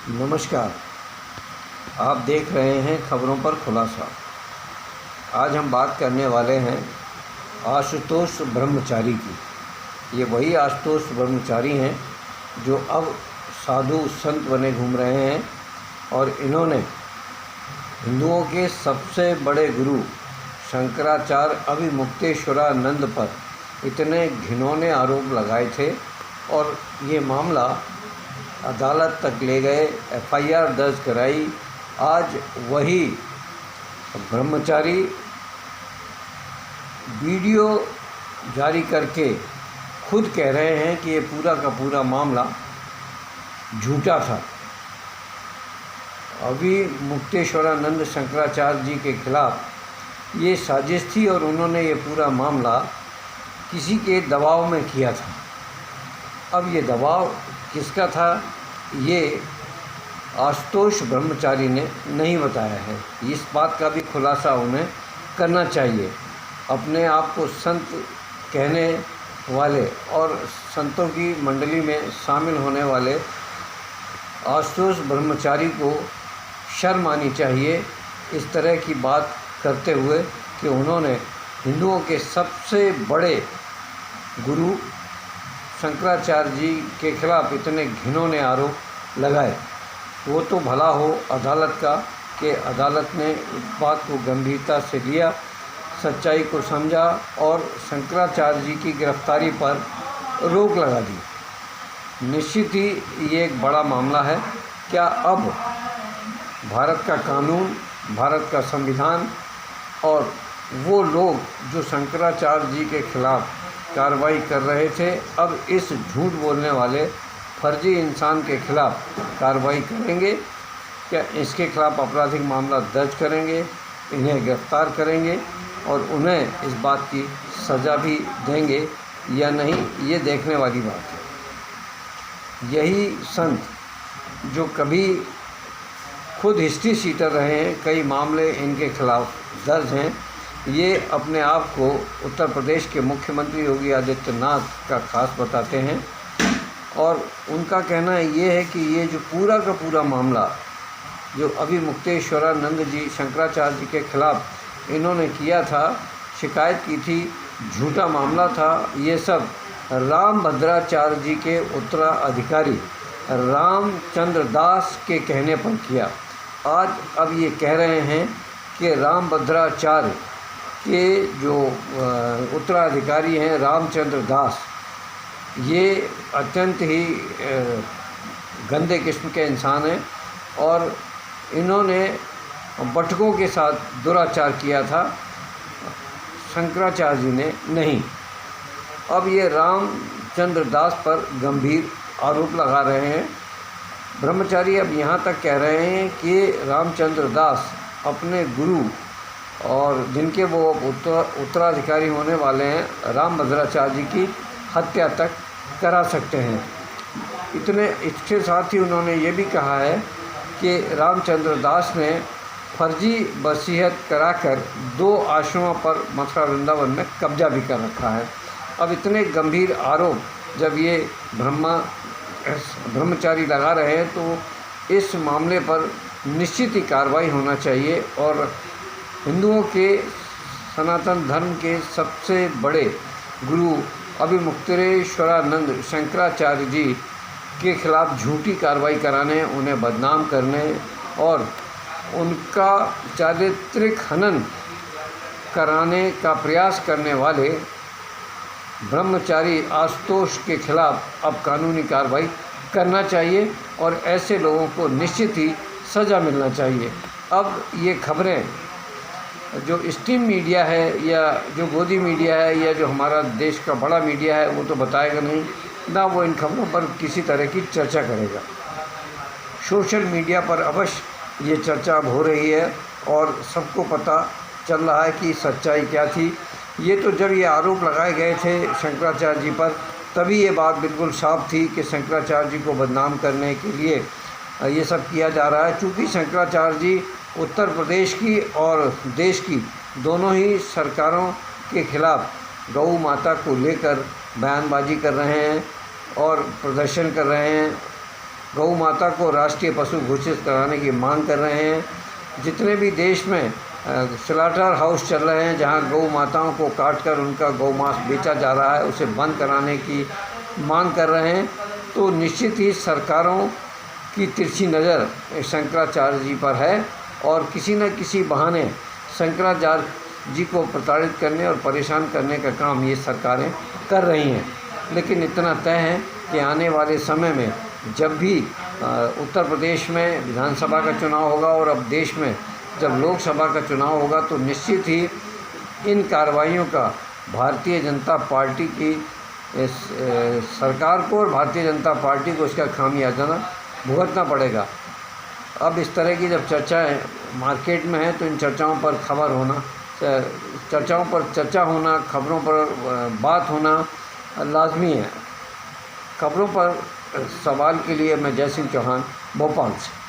नमस्कार। आप देख रहे हैं खबरों पर खुलासा। आज हम बात करने वाले हैं आशुतोष ब्रह्मचारी की। ये वही आशुतोष ब्रह्मचारी हैं जो अब साधु संत बने घूम रहे हैं और इन्होंने हिंदुओं के सबसे बड़े गुरु शंकराचार्य अभिमुक्तेश्वरानंद पर इतने घिनौने आरोप लगाए थे और ये मामला अदालत तक ले गए, एफआईआर दर्ज कराई। आज वही ब्रह्मचारी वीडियो जारी करके खुद कह रहे हैं कि ये पूरा का पूरा मामला झूठा था। अभिमुक्तेश्वरानंद शंकराचार्य जी के खिलाफ ये साजिश थी और उन्होंने ये पूरा मामला किसी के दबाव में किया था। अब ये दबाव किसका था, ये आशुतोष ब्रह्मचारी ने नहीं बताया है। इस बात का भी खुलासा उन्हें करना चाहिए। अपने आप को संत कहने वाले और संतों की मंडली में शामिल होने वाले आशुतोष ब्रह्मचारी को शर्म आनी चाहिए इस तरह की बात करते हुए कि उन्होंने हिंदुओं के सबसे बड़े गुरु शंकराचार्य जी के खिलाफ इतने घिनौने आरोप लगाए। वो तो भला हो अदालत का कि अदालत ने इस बात को गंभीरता से लिया, सच्चाई को समझा और शंकराचार्य जी की गिरफ्तारी पर रोक लगा दी। निश्चित ही ये एक बड़ा मामला है। क्या अब भारत का कानून, भारत का संविधान और वो लोग जो शंकराचार्य जी के खिलाफ कार्रवाई कर रहे थे, अब इस झूठ बोलने वाले फर्जी इंसान के खिलाफ कार्रवाई करेंगे? क्या इसके खिलाफ आपराधिक मामला दर्ज करेंगे, इन्हें गिरफ्तार करेंगे और उन्हें इस बात की सज़ा भी देंगे या नहीं, ये देखने वाली बात है। यही संत जो कभी खुद हिस्ट्री शीटर रहे हैं, कई मामले इनके खिलाफ दर्ज हैं, ये अपने आप को उत्तर प्रदेश के मुख्यमंत्री योगी आदित्यनाथ का खास बताते हैं और उनका कहना ये है कि ये जो पूरा का पूरा मामला जो अभिमुक्तेश्वरानंद जी शंकराचार्य जी के खिलाफ इन्होंने किया था, शिकायत की थी, झूठा मामला था। ये सब रामभद्राचार्य जी के उत्तराधिकारी रामचंद्र दास के कहने पर किया। आज अब ये कह रहे हैं कि रामभद्राचार्य के जो उत्तराधिकारी हैं रामचंद्र दास, ये अत्यंत ही गंदे किस्म के इंसान हैं और इन्होंने बटकों के साथ दुराचार किया था, शंकराचार्य जी ने नहीं। अब ये रामचंद्र दास पर गंभीर आरोप लगा रहे हैं। ब्रह्मचारी अब यहाँ तक कह रहे हैं कि रामचंद्र दास अपने गुरु और जिनके वो उत्तराधिकारी होने वाले हैं रामभद्राचार्य जी की हत्या तक करा सकते हैं। इसके साथ ही उन्होंने ये भी कहा है कि रामचंद्र दास ने फर्जी वसीयत कराकर 2 आश्रमों पर मथुरा वृंदावन में कब्जा भी कर रखा है। अब इतने गंभीर आरोप जब ये ब्रह्मचारी लगा रहे हैं तो इस मामले पर निश्चित ही कार्रवाई होना चाहिए और हिंदुओं के सनातन धर्म के सबसे बड़े गुरु अभिमुक्तेश्वरानंद शंकराचार्य जी के खिलाफ झूठी कार्रवाई कराने, उन्हें बदनाम करने और उनका चारित्रिक हनन कराने का प्रयास करने वाले ब्रह्मचारी आशुतोष के खिलाफ अब कानूनी कार्रवाई करना चाहिए और ऐसे लोगों को निश्चित ही सज़ा मिलना चाहिए। अब ये खबरें जो स्ट्रीम मीडिया है या जो गोदी मीडिया है या जो हमारा देश का बड़ा मीडिया है वो तो बताएगा नहीं, ना वो इन खबरों पर किसी तरह की चर्चा करेगा। सोशल मीडिया पर अवश्य ये चर्चा अब हो रही है और सबको पता चल रहा है कि सच्चाई क्या थी। ये तो जब ये आरोप लगाए गए थे शंकराचार्य जी पर तभी ये बात बिल्कुल साफ थी कि शंकराचार्य जी को बदनाम करने के लिए ये सब किया जा रहा है। चूँकि शंकराचार्य जी उत्तर प्रदेश की और देश की दोनों ही सरकारों के खिलाफ गौ माता को लेकर बयानबाजी कर रहे हैं और प्रदर्शन कर रहे हैं, गौ माता को राष्ट्रीय पशु घोषित कराने की मांग कर रहे हैं। जितने भी देश में स्लॉटर हाउस चल रहे हैं जहां गौ माताओं को काटकर उनका गौ मांस बेचा जा रहा है, उसे बंद कराने की मांग कर रहे हैं। तो निश्चित ही सरकारों की तिरछी नज़र शंकराचार्य जी पर है और किसी न किसी बहाने शंकराचार्य जी को प्रताड़ित करने और परेशान करने का काम ये सरकारें कर रही हैं। लेकिन इतना तय है कि आने वाले समय में जब भी उत्तर प्रदेश में विधानसभा का चुनाव होगा और अब देश में जब लोकसभा का चुनाव होगा तो निश्चित ही इन कार्रवाइयों का भारतीय जनता पार्टी की सरकार को और भारतीय जनता पार्टी को इसका खामियाजा भुगतना पड़ेगा। अब इस तरह की जब चर्चाएं मार्केट में हैं तो इन चर्चाओं पर चर्चा होना, खबरों पर बात होना लाजमी है। खबरों पर सवाल के लिए मैं जय सिंह चौहान, भोपाल से।